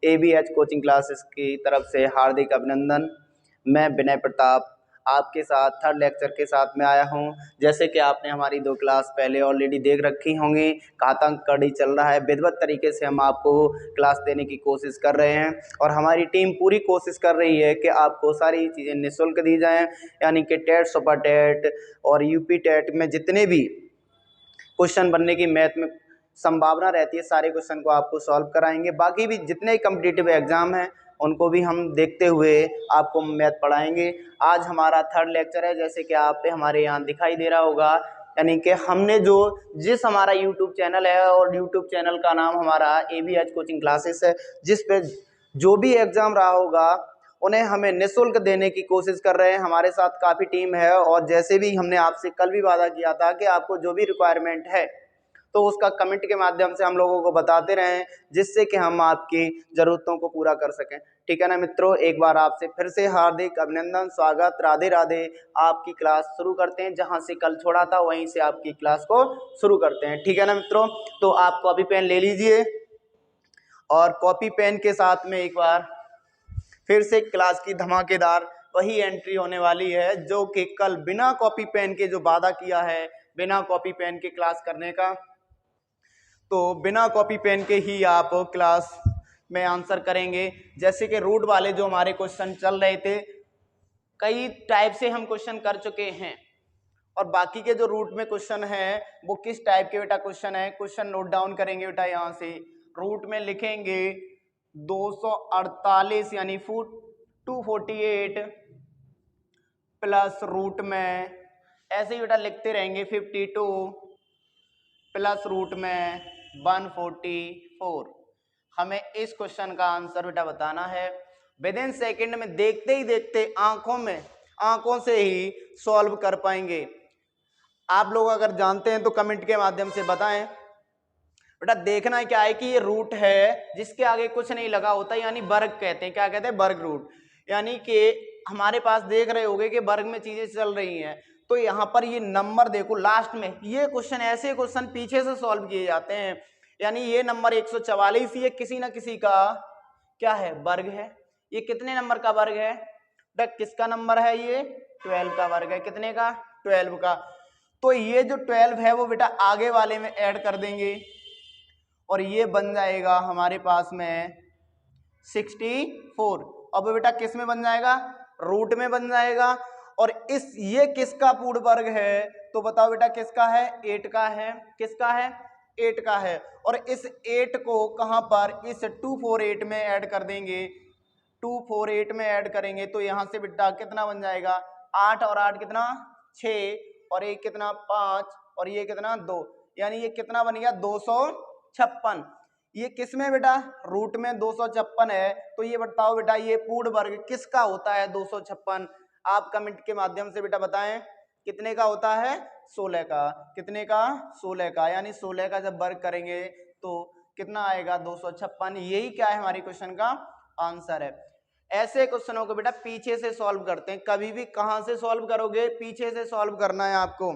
ABH coaching classes की तरफ से हार्दिक अभिनंदन। मैं विनय प्रताप आपके साथ थर्ड लेक्चर के साथ में आया हूं। जैसे कि आपने हमारी 2 क्लास पहले ऑलरेडी देख रखी होंगी। घातांक कड़ी चल रहा है, विधिवत तरीके से हम आपको क्लास देने की कोशिश कर रहे हैं और हमारी टीम पूरी कोशिश कर रही है कि आपको सारी चीज़ें निःशुल्क दी जाएँ। यानी कि टेट, सुपर टेट और यूपी टेट में जितने भी क्वेश्चन बनने की मैथ में संभावना रहती है, सारे क्वेश्चन को आपको सॉल्व कराएंगे। बाकी भी जितने कम्पिटिटिव एग्जाम हैं उनको भी हम देखते हुए आपको मैथ पढ़ाएंगे। आज हमारा थर्ड लेक्चर है, जैसे कि आप पे हमारे यहाँ दिखाई दे रहा होगा। यानी कि हमने जिस हमारा यूट्यूब चैनल है और यूट्यूब चैनल का नाम हमारा ABH कोचिंग क्लासेस है, जिस पे जो भी एग्जाम रहा होगा उन्हें हमें निःशुल्क देने की कोशिश कर रहे हैं। हमारे साथ काफ़ी टीम है और जैसे भी हमने आपसे कल भी वादा किया था कि आपको जो भी रिक्वायरमेंट है तो उसका कमेंट के माध्यम से हम लोगों को बताते रहें, जिससे कि हम आपकी ज़रूरतों को पूरा कर सकें। ठीक है ना मित्रों, एक बार आपसे फिर से हार्दिक अभिनंदन, स्वागत, राधे राधे। आपकी क्लास शुरू करते हैं, जहां से कल छोड़ा था वहीं से आपकी क्लास को शुरू करते हैं। ठीक है ना मित्रों, तो आप कॉपी पेन ले लीजिए और कॉपी पेन के साथ में एक बार फिर से क्लास की धमाकेदार वही एंट्री होने वाली है जो कि कल बिना कॉपी पेन के जो वादा किया है, बिना कॉपी पेन के क्लास करने का, तो बिना कॉपी पेन के ही आप क्लास में आंसर करेंगे। जैसे कि रूट वाले जो हमारे क्वेश्चन चल रहे थे, कई टाइप से हम क्वेश्चन कर चुके हैं और बाकी के जो रूट में क्वेश्चन है वो किस टाइप के बेटा क्वेश्चन है, क्वेश्चन नोट डाउन करेंगे बेटा। यहाँ से रूट में लिखेंगे 248 यानी 248 प्लस रूट में ऐसे ही बेटा लिखते रहेंगे 52 प्लस रूट में 144। हमें इस क्वेश्चन का आंसर बेटा बताना है। विद इन सेकेंड में देखते ही देखते आंखों से ही सॉल्व कर पाएंगे। आप लोग अगर जानते हैं तो कमेंट के माध्यम से बताएं। बेटा देखना क्या है कि ये रूट है जिसके आगे कुछ नहीं लगा होता, यानी वर्ग कहते हैं। क्या कहते हैं? वर्ग रूट। यानी कि हमारे पास देख रहे होंगे कि वर्ग में चीजें चल रही हैं, तो यहाँ पर ये नंबर देखो लास्ट में, ये क्वेश्चन ऐसे क्वेश्चन पीछे से सॉल्व किए जाते हैं। यानी ये नंबर 144 ये किसी ना किसी का क्या है? वर्ग है। ये कितने नंबर का वर्ग है बेटा? किसका नंबर है? ये 12 का वर्ग है। कितने का? 12 का। तो ये जो 12 है वो बेटा आगे वाले में ऐड कर देंगे और ये बन जाएगा हमारे पास में 64। अब बेटा किस में बन जाएगा? रूट में बन जाएगा। और ये किसका पूर्ण वर्ग है? तो बताओ बेटा किसका है? 8 का है। किसका है? 8 का है। और इस 8 को कहां पर? इस 248 में ऐड कर देंगे। 248 में ऐड करेंगे तो यहां से बेटा कितना बन जाएगा? 8 और 8 कितना? 6 और एक कितना? 5 और ये कितना? 2। यानी ये कितना बन गया? 256। ये किस में बेटा? रूट में 256 है। तो ये बताओ बेटा ये पूर्ण वर्ग किसका होता है? 256। आप कमेंट के माध्यम से बेटा बताएं कितने का होता है? 16 का। कितने का? 16 का। यानी 16 का जब वर्ग करेंगे तो कितना आएगा? 256। यही क्या है? हमारी क्वेश्चन का आंसर है। ऐसे क्वेश्चनों को बेटा पीछे से सॉल्व करते हैं। कभी भी कहां से सॉल्व करोगे? पीछे से सॉल्व करना है आपको।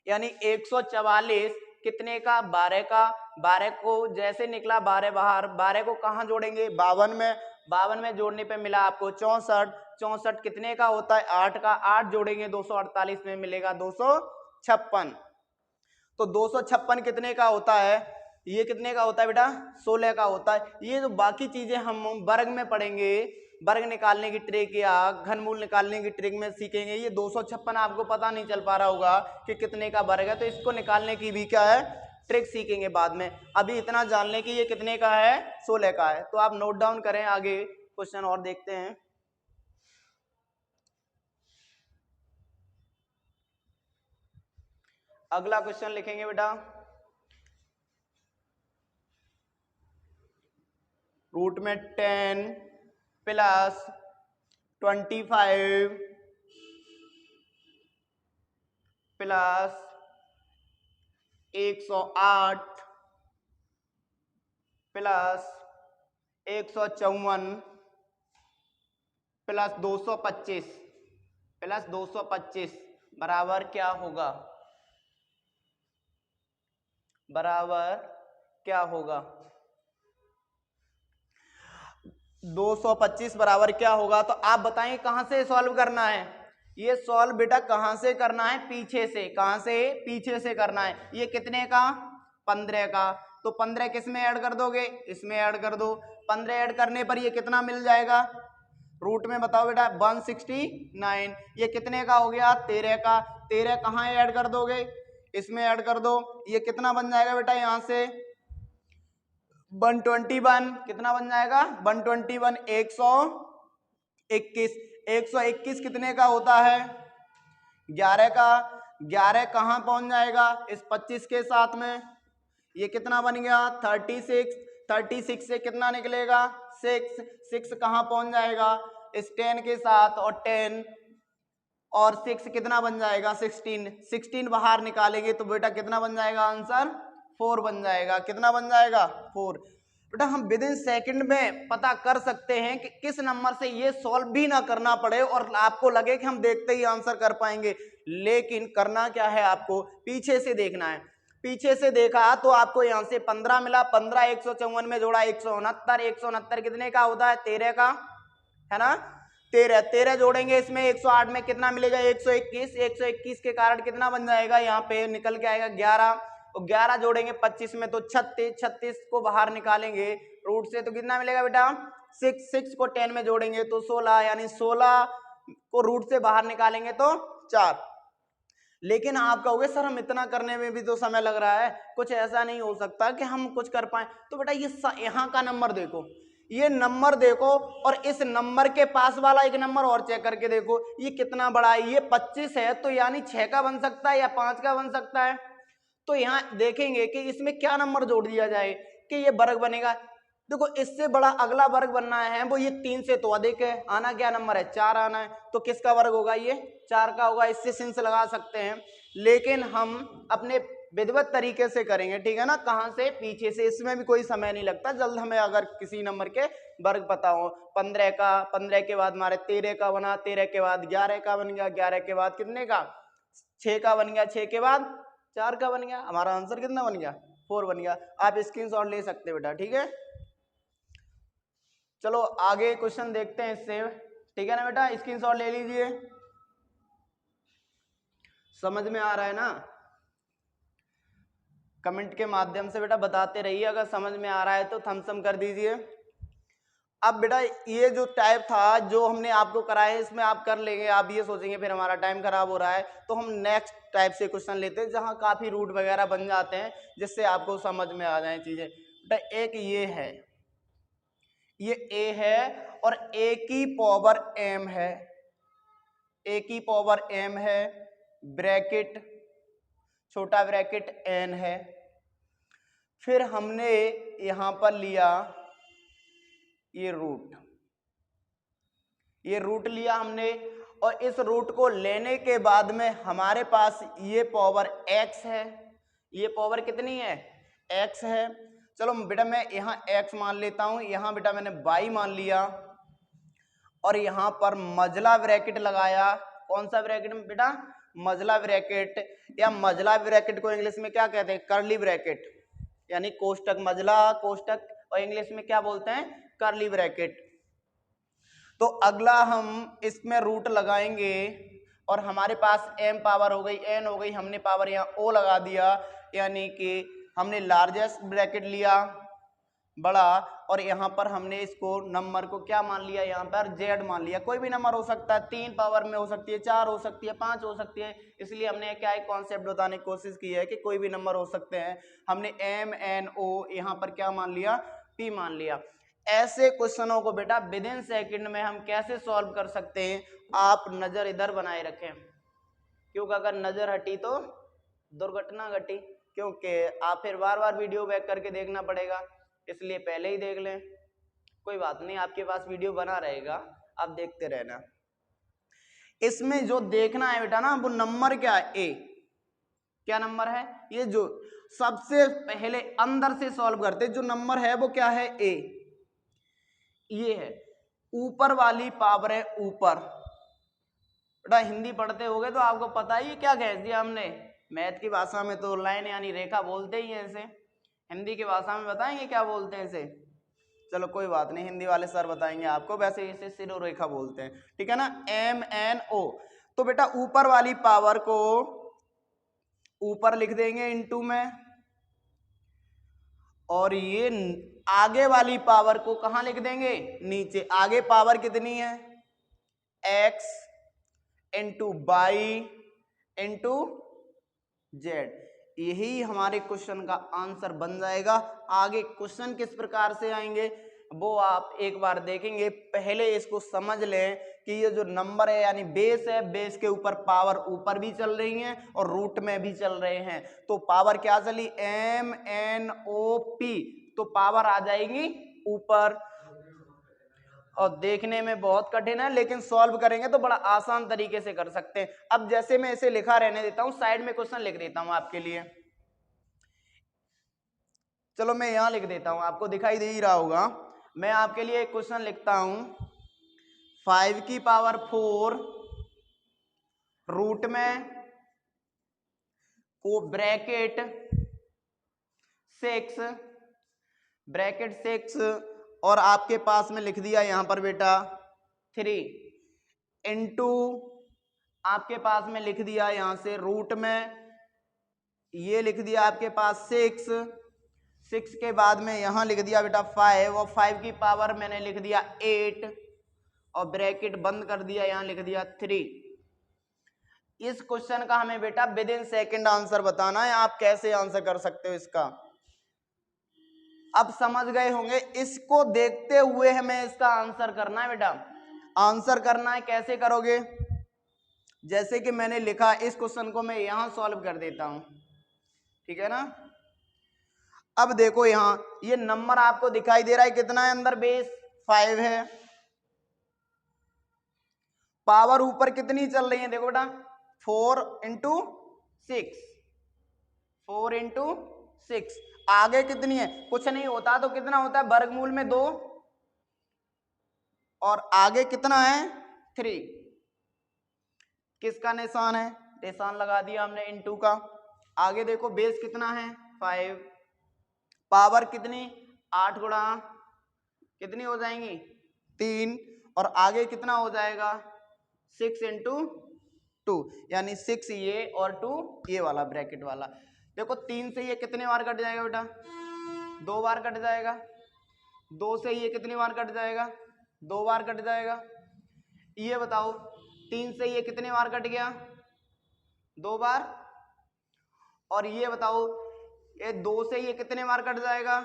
यानी 144 कितने का? 12 का। 12 को जैसे निकला 12 बाहर, 12 को कहां जोड़ेंगे? 52 में। 52 में जोड़ने पे मिला आपको 64। 64 कितने का होता है? 8 का। 8 जोड़ेंगे 248 में मिलेगा 256। तो 256 कितने का होता है? ये कितने का होता है बेटा? 16 का होता है। ये जो बाकी चीजें हम वर्ग में पढ़ेंगे, वर्ग निकालने की ट्रिक या घनमूल निकालने की ट्रिक में सीखेंगे। ये 256 आपको पता नहीं चल पा रहा होगा कि कितने का वर्ग है, तो इसको निकालने की भी क्या है? ट्रिक सीखेंगे बाद में। अभी इतना जान लें कि ये कितने का है? 16 का है। तो आप नोट डाउन करें, आगे क्वेश्चन और देखते हैं। अगला क्वेश्चन लिखेंगे बेटा, रूट में 10 प्लस 25 प्लस 108 प्लस 154 प्लस 225 बराबर क्या होगा? बराबर क्या होगा? 225 बराबर क्या होगा, तो आप बताएं कहां से सॉल्व करना है। ये सॉल्व बेटा कहां से करना है, पीछे से। कहां से, पीछे से करना है। ये कितने का, 15 का। तो 15 किस में ऐड कर दोगे, इसमें ऐड कर दो। 15 ऐड करने पर ये कितना मिल जाएगा, रूट में बताओ बेटा, 169। ये कितने का हो गया, 13 का। 13 कहाँ ऐड कर दोगे, इसमें ऐड कर दो। ये कितना बन जाएगा बेटा, यहां से 121। कितना बन जाएगा, 121। 121। 121 कितने का होता है, 11 का। 11 कहाँ पहुंच जाएगा, इस 25 के साथ में। ये कितना बन गया, 36। 36 से कितना निकलेगा, 6। 6 कहाँ पहुंच जाएगा, इस 10 के साथ, और 10 और 6 कितना बन जाएगा, 16। 16 बाहर निकालेंगे तो बेटा कितना बन जाएगा, आंसर 4 बन जाएगा। कितना बन जाएगा, 4। बेटा हम विद इन सेकेंड में पता कर सकते हैं कि किस नंबर से ये सॉल्व भी ना करना पड़े और आपको लगे कि हम देखते ही आंसर कर पाएंगे। लेकिन करना क्या है, आपको पीछे से देखना है। पीछे से देखा तो आपको यहां से 15 मिला। 15 154 में जोड़ा 169। 169 कितने का होता है, 13 का, है ना। 13 13 जोड़ेंगे इसमें 108 में कितना मिलेगा, 121। 121 के कारण कितना बन जाएगा, यहाँ पे निकल के आएगा 11। और 11 जोड़ेंगे 25 में तो 36। 36 को बाहर निकालेंगे रूट से तो कितना मिलेगा बेटा, 6। 6 को 10 में जोड़ेंगे तो 16, यानी 16 को रूट से बाहर निकालेंगे तो 4। लेकिन आप कहोगे सर हम इतना करने में भी तो समय लग रहा है, कुछ ऐसा नहीं हो सकता कि हम कुछ कर पाए। तो बेटा ये यहाँ का नंबर देखो, ये नंबर देखो, और इस नंबर के पास वाला एक नंबर और चेक करके देखो, ये कितना बड़ा है। ये 25 है तो यानी 6 का बन सकता है या 5 का बन सकता है। तो यहाँ देखेंगे कि इसमें क्या नंबर जोड़ दिया जाए कि ये वर्ग बनेगा। देखो इससे बड़ा अगला वर्ग बनना है, वो ये 3 से तो अधिक है। आना क्या नंबर है, 4 आना है। तो किसका वर्ग होगा, ये 4 का होगा। इससे सिंस लगा सकते हैं, लेकिन हम अपने विधिवत तरीके से करेंगे, ठीक है ना। कहां से, पीछे से। इसमें भी कोई समय नहीं लगता, जल्द हमें अगर किसी नंबर के वर्ग पता हो। 15 का, 15 के बाद हमारे 13 का बना, 13 के बाद 11 का बन गया, 11 के बाद कितने का, 6 का बन गया, 6 के बाद 4 का बन गया। हमारा आंसर कितना बन गया, 4 बन गया। आप स्क्रीनशॉट ले सकते बेटा, ठीक है। चलो आगे क्वेश्चन देखते हैं इससे, ठीक है ना बेटा। स्क्रीनशॉट ले लीजिए, समझ में आ रहा है ना। कमेंट के माध्यम से बेटा बताते रहिए, अगर समझ में आ रहा है तो थम्स अप कर दीजिए। अब बेटा ये जो टाइप था जो हमने आपको कराया है, इसमें आप कर लेंगे। आप ये सोचेंगे फिर हमारा टाइम खराब हो रहा है, तो हम नेक्स्ट टाइप से क्वेश्चन लेते हैं जहां काफी रूट वगैरह बन जाते हैं, जिससे आपको समझ में आ जाए चीजें। बेटा एक ये है, ये a है और a की पावर m है, a की पावर m है, ब्रैकेट छोटा ब्रैकेट n है। फिर हमने यहां पर लिया ये रूट, ये रूट लिया हमने, और इस रूट को लेने के बाद में हमारे पास ये पावर x है। ये पावर कितनी है, x है। चलो बेटा मैं यहाँ x मान लेता हूं, यहाँ बेटा मैंने y मान लिया, और यहाँ पर मजला ब्रैकेट लगाया। कौन सा ब्रैकेट में बेटा, मजला ब्रैकेट, या मजला ब्रैकेट को इंग्लिश में क्या कहते हैं, कर्ली ब्रैकेट, यानी कोष्टक, मजला कोष्टक, और इंग्लिश में क्या बोलते हैं, कर्ली ब्रैकेट। तो अगला हम इसमें रूट लगाएंगे, और हमारे पास m पावर हो गई, n हो गई, हमने पावर यहाँ o लगा दिया, यानी कि हमने लार्जेस्ट ब्रैकेट लिया, बड़ा, और यहाँ पर हमने इसको नंबर को क्या मान लिया, यहाँ पर z मान लिया। कोई भी नंबर हो सकता है, 3 पावर में हो सकती है, 4 हो सकती है, 5 हो सकती है, इसलिए हमने क्या एक कॉन्सेप्ट बताने की कोशिश की है कि कोई भी नंबर हो सकते हैं। हमने m n o यहाँ पर क्या मान लिया, p मान लिया। ऐसे क्वेश्चनों को बेटा विद इन सेकेंड में हम कैसे सॉल्व कर सकते हैं, आप नजर इधर बनाए रखें, क्योंकि अगर नजर हटी तो दुर्घटना घटी, क्योंकि आप फिर बार बार वीडियो बैक करके देखना पड़ेगा, इसलिए पहले ही देख लें। कोई बात नहीं, आपके पास वीडियो बना रहेगा, आप देखते रहना। इसमें जो देखना है बेटा ना, वो नंबर क्या है, ए। क्या नंबर है, ये जो सबसे पहले अंदर से सॉल्व करते जो नंबर है वो क्या है, ए। ये है ऊपर वाली पावर है, ऊपर। बेटा हिंदी पढ़ते होगे तो आपको पता ही क्या कह दिया हमने, मैथ की भाषा में तो लाइन यानी रेखा बोलते ही है इसे, हिंदी की भाषा में बताएंगे क्या बोलते हैं इसे। चलो कोई बात नहीं, हिंदी वाले सर बताएंगे आपको, वैसे इसे सिरोरेखा बोलते हैं, ठीक है ना, MNO। तो बेटा ऊपर वाली पावर को ऊपर लिख देंगे इनटू में, और ये आगे वाली पावर को कहां लिख देंगे, नीचे। आगे पावर कितनी है, x into y into z. यही हमारे क्वेश्चन का आंसर बन जाएगा। आगे क्वेश्चन किस प्रकार से आएंगे वो आप एक बार देखेंगे, पहले इसको समझ लें कि ये जो नंबर है यानी बेस है, बेस के ऊपर पावर ऊपर भी चल रही है और रूट में भी चल रहे हैं। तो पावर क्या चली, MNOP, तो पावर आ जाएगी ऊपर। और देखने में बहुत कठिन है, लेकिन सॉल्व करेंगे तो बड़ा आसान तरीके से कर सकते हैं। अब जैसे मैं इसे लिखा रहने देता हूं, साइड में क्वेश्चन लिख देता हूं आपके लिए। चलो मैं यहां लिख देता हूं, आपको दिखाई दे ही रहा होगा। मैं आपके लिए एक क्वेश्चन लिखता हूं, 5 की पावर 4 रूट में को ब्रैकेट 6 और आपके पास में लिख दिया यहां पर बेटा 3 इंटू आपके पास में लिख दिया यहां से रूट में, ये लिख दिया आपके पास 6 के बाद में यहां लिख दिया बेटा 5, और 5 की पावर मैंने लिख दिया 8 और ब्रैकेट बंद कर दिया, यहां लिख दिया 3। इस क्वेश्चन का हमें बेटा विद इन सेकेंड आंसर बताना है। आप कैसे आंसर कर सकते हो इसका, अब समझ गए होंगे। इसको देखते हुए हमें इसका आंसर करना है बेटा। आंसर करना है, कैसे करोगे, जैसे कि मैंने लिखा, इस क्वेश्चन को मैं यहां सॉल्व कर देता हूं, ठीक है ना। अब देखो यहां ये नंबर आपको दिखाई दे रहा है, कितना है अंदर, बेस 5 है। पावर ऊपर कितनी चल रही है, देखो बेटा 4 इंटू 6, 4 इंटू 6। आगे कितनी है, कुछ नहीं होता तो कितना होता है, वर्गमूल में 2, और आगे कितना है 3। किसका निशान है, निशान लगा दिया हमने इंटू का। आगे देखो बेस कितना है 5, पावर कितनी 8 गुणा कितनी हो जाएंगी 3, और आगे कितना हो जाएगा 6 इंटू 2, यानी 6 ये और 2 ये वाला ब्रैकेट वाला। देखो 3 से ये कितने बार कट जाएगा बेटा, 2 बार कट जाएगा। 2 से ये कितनी बार कट जाएगा, 2 बार कट जाएगा। ये बताओ 3 से ये कितने बार कट गया, 2 बार। और ये बताओ ये 2 से ये कितने बार कट जाएगा,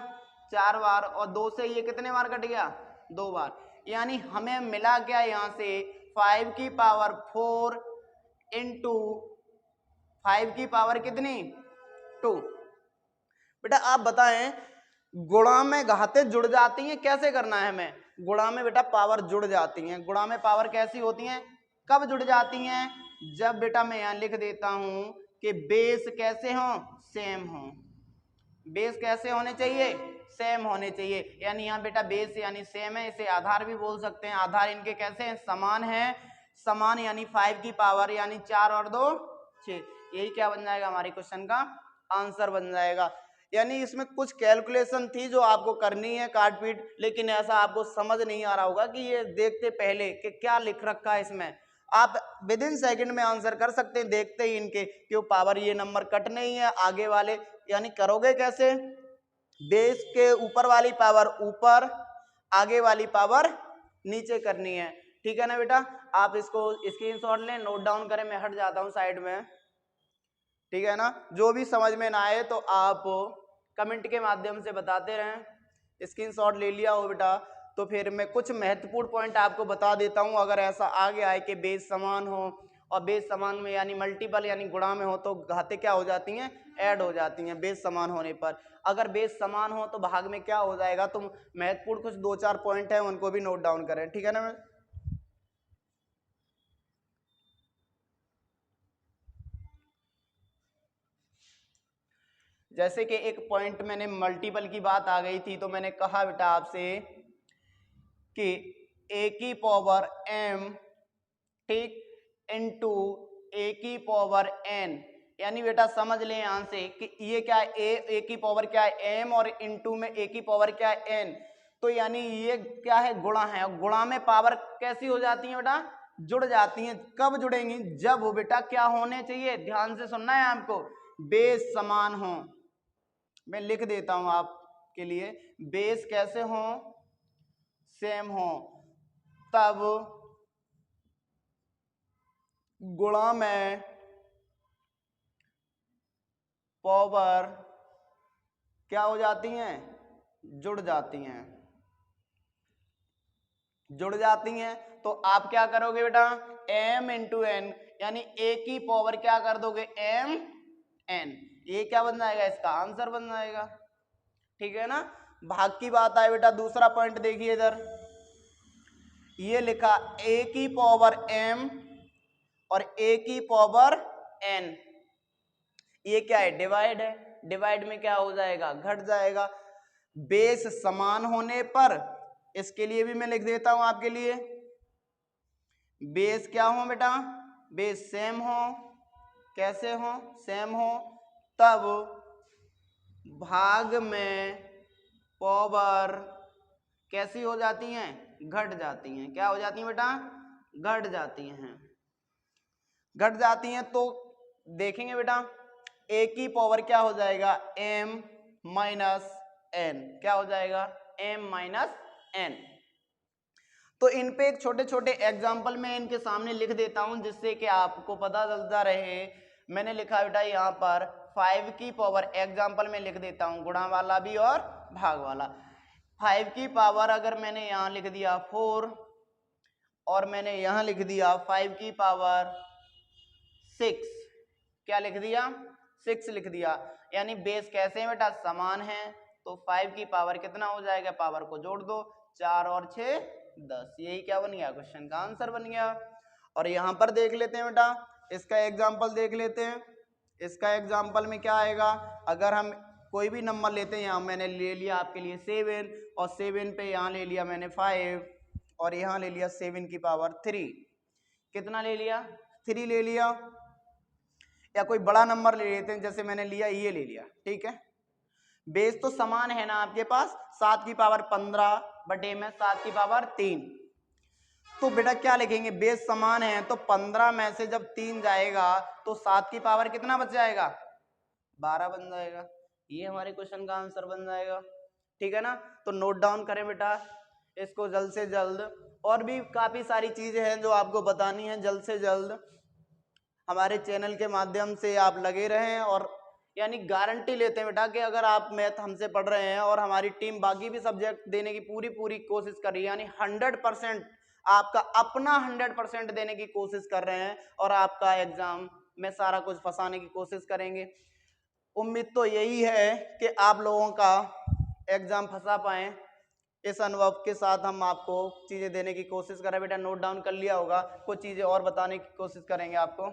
4 बार। और 2 से ये कितने बार कट गया, 2 बार। यानी हमें मिला क्या यहाँ से 5 की पावर 4 इंटू 5 की पावर कितनी 2। बेटा आप बताएं, गुणा में घातें जुड़ जाती हैं, कैसे करना है हमें। गुणा में बेटा पावर जुड़ जाती हैं। गुणा में पावर कैसी होती हैं, कब जुड़ जाती हैं, जब बेटा मैं यहां लिख देता हूं कि बेस कैसे हो, सेम हो। बेस कैसे होने चाहिए, सेम होने चाहिए। यानी यहाँ बेटा बेस यानी सेम है, इसे आधार भी बोल सकते हैं। आधार इनके कैसे हैं, समान है। समान यानी 5 की पावर यानी 4 और 2 6। यही क्या बन जाएगा, हमारे क्वेश्चन का आंसर बन जाएगा। यानी इसमें कुछ कैलकुलेशन थी जो आपको करनी है काटपीट, लेकिन ऐसा आपको समझ नहीं आ रहा होगा कि ये देखते पहले कि क्या लिख रखा है इसमें। आप विद इन सेकेंड में आंसर कर सकते हैं देखते ही इनके, क्यों पावर ये नंबर कट नहीं है आगे वाले। यानी करोगे कैसे, बेस के ऊपर वाली पावर ऊपर, आगे वाली पावर नीचे करनी है, ठीक है ना बेटा। आप इसको स्क्रीनशॉट लें, नोट डाउन करें, मैं हट जाता हूं साइड में, ठीक है ना। जो भी समझ में ना आए तो आप कमेंट के माध्यम से बताते रहें। स्क्रीनशॉट ले लिया हो बेटा, तो फिर मैं कुछ महत्वपूर्ण पॉइंट आपको बता देता हूं। अगर ऐसा आगे आए कि बेस समान हो, और बेस समान में यानी मल्टीपल यानी गुणा में हो, तो घातें क्या हो जाती हैं, ऐड हो जाती हैं बेस समान होने पर। अगर बेस समान हो तो भाग में क्या हो जाएगा, तो महत्वपूर्ण कुछ 2-4 पॉइंट है, उनको भी नोट डाउन करें, ठीक है ना। जैसे कि एक पॉइंट मैंने मल्टीपल की बात आ गई थी, तो मैंने कहा बेटा आपसे कि a की पावर m ठीक इनटू a की पावर n। यानी बेटा समझ लें यहां से कि ये क्या है, a की पावर क्या है m, और इनटू में a की पावर क्या है n। तो यानी ये क्या है, गुणा है। और गुणा में पावर कैसी हो जाती है बेटा, जुड़ जाती हैं। कब जुड़ेंगी, जब वो बेटा क्या होने चाहिए, ध्यान से सुनना है आपको, बेस समान हो। मैं लिख देता हूं आपके लिए, बेस कैसे हो, सेम हो, तब गुणा में पावर क्या हो जाती हैं, जुड़ जाती हैं, जुड़ जाती हैं। तो आप क्या करोगे बेटा, m इंटू एन, यानी a की पावर क्या कर दोगे, m n, ये क्या बन जाएगा, इसका आंसर बन जाएगा। ठीक है ना। भाग की बात आए बेटा, दूसरा पॉइंट देखिए इधर, ये लिखा a की पावर m और a की पावर n, ये क्या है, डिवाइड है। डिवाइड में क्या हो जाएगा, घट जाएगा। बेस समान होने पर, इसके लिए भी मैं लिख देता हूं आपके लिए, बेस क्या हो बेटा, बेस सेम हो। कैसे हो, सेम हो, तब भाग में पावर कैसी हो जाती हैं, घट जाती हैं। क्या हो जाती हैं बेटा, घट जाती हैं, घट जाती हैं। तो देखेंगे बेटा, a की पावर क्या हो जाएगा, m माइनस n, क्या हो जाएगा, m माइनस n। तो इन पे एक छोटे छोटे एग्जाम्पल में इनके सामने लिख देता हूं, जिससे कि आपको पता चलता रहे। मैंने लिखा बेटा यहाँ पर 5 की पावर, एग्जाम्पल में लिख देता हूं, गुणा वाला भी और भाग वाला। 5 की पावर अगर मैंने यहाँ लिख दिया 4, और मैंने यहाँ लिख दिया 5 की पावर 6, क्या लिख दिया, 6 लिख दिया, यानी बेस कैसे है बेटा, समान है। तो 5 की पावर कितना हो जाएगा, पावर को जोड़ दो, 4 और 6 10, यही क्या बन गया, क्वेश्चन का आंसर बन गया। और यहाँ पर देख लेते हैं बेटा, इसका एग्जाम्पल देख लेते हैं। इसका एग्जाम्पल में क्या आएगा, अगर हम कोई भी नंबर लेते हैं, यहाँ मैंने ले लिया आपके लिए 7, और 7 पे यहाँ ले लिया मैंने 5, और यहाँ ले लिया 7 की पावर 3, कितना ले लिया, 3 ले लिया। या कोई बड़ा नंबर ले लेते हैं, जैसे मैंने लिया, ये ले लिया, ठीक है। बेस तो समान है ना आपके पास, 7 की पावर 15 बटे में 7 की पावर 3। तो बेटा क्या लिखेंगे, बेस समान है तो 15 में से जब 3 जाएगा तो 7 की पावर कितना बच जाएगा, 12 बन जाएगा। ये हमारे क्वेश्चन का आंसर बन जाएगा। ठीक है ना। तो नोट डाउन करें बेटा इसको जल्द से जल्द। और भी काफी सारी चीजें हैं जो आपको बतानी है, जल्द से जल्द हमारे चैनल के माध्यम से आप लगे रहें। और यानी गारंटी लेते हैं बेटा कि अगर आप मैथ हमसे पढ़ रहे हैं और हमारी टीम बाकी भी सब्जेक्ट देने की पूरी कोशिश कर रही है, यानी 100% आपका अपना 100% देने की कोशिश कर रहे हैं, और आपका एग्जाम में सारा कुछ फंसाने की कोशिश करेंगे। उम्मीद तो यही है कि आप लोगों का एग्जाम फंसा पाएं। इस अनुभव के साथ हम आपको चीजें देने की कोशिश कर रहे हैं। बेटा नोट डाउन कर लिया होगा, कुछ चीजें और बताने की कोशिश करेंगे आपको।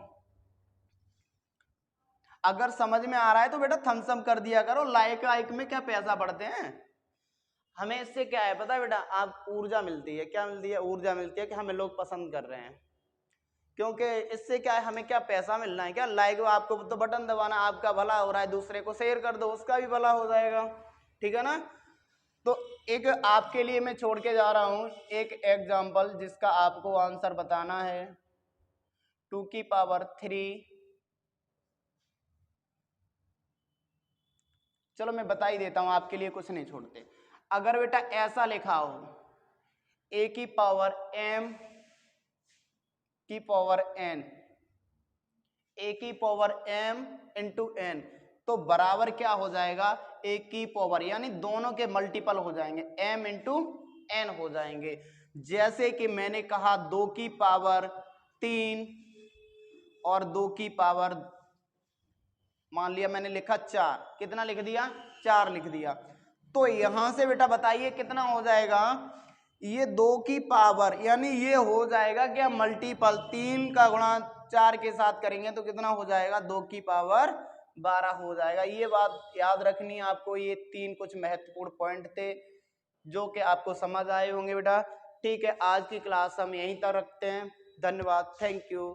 अगर समझ में आ रहा है तो बेटा थम्स अप कर दिया करो, लाइक वाइक में क्या पैसा बढ़ते हैं, हमें इससे क्या है पता है बेटा, आप ऊर्जा मिलती है। क्या मिलती है, ऊर्जा मिलती है कि हमें लोग पसंद कर रहे हैं। क्योंकि इससे क्या है, हमें क्या पैसा मिलना है, क्या लाइक, आपको तो बटन दबाना, आपका भला हो रहा है, दूसरे को शेयर कर दो, उसका भी भला हो जाएगा। ठीक है ना। तो एक आपके लिए मैं छोड़ के जा रहा हूं एक एग्जाम्पल, जिसका आपको आंसर बताना है। 2 की पावर 3, चलो मैं बता ही देता हूं आपके लिए, कुछ नहीं छोड़ते। अगर बेटा ऐसा लिखा हो a की पावर m की पावर n, a की पावर m इंटू n, तो बराबर क्या हो जाएगा, a की पावर, यानी दोनों के मल्टीपल हो जाएंगे, m इंटू n हो जाएंगे। जैसे कि मैंने कहा 2 की पावर 3 और 2 की पावर, मान लिया मैंने लिखा 4, कितना लिख दिया, 4 लिख दिया। तो यहां से बेटा बताइए कितना हो जाएगा, ये 2 की पावर, यानी ये हो जाएगा क्या, मल्टीपल, 3 का गुणा 4 के साथ करेंगे तो कितना हो जाएगा, 2 की पावर 12 हो जाएगा। ये बात याद रखनी है आपको। ये 3 कुछ महत्वपूर्ण पॉइंट थे जो कि आपको समझ आए होंगे बेटा। ठीक है, आज की क्लास हम यहीं तक रखते हैं। धन्यवाद, थैंक यू।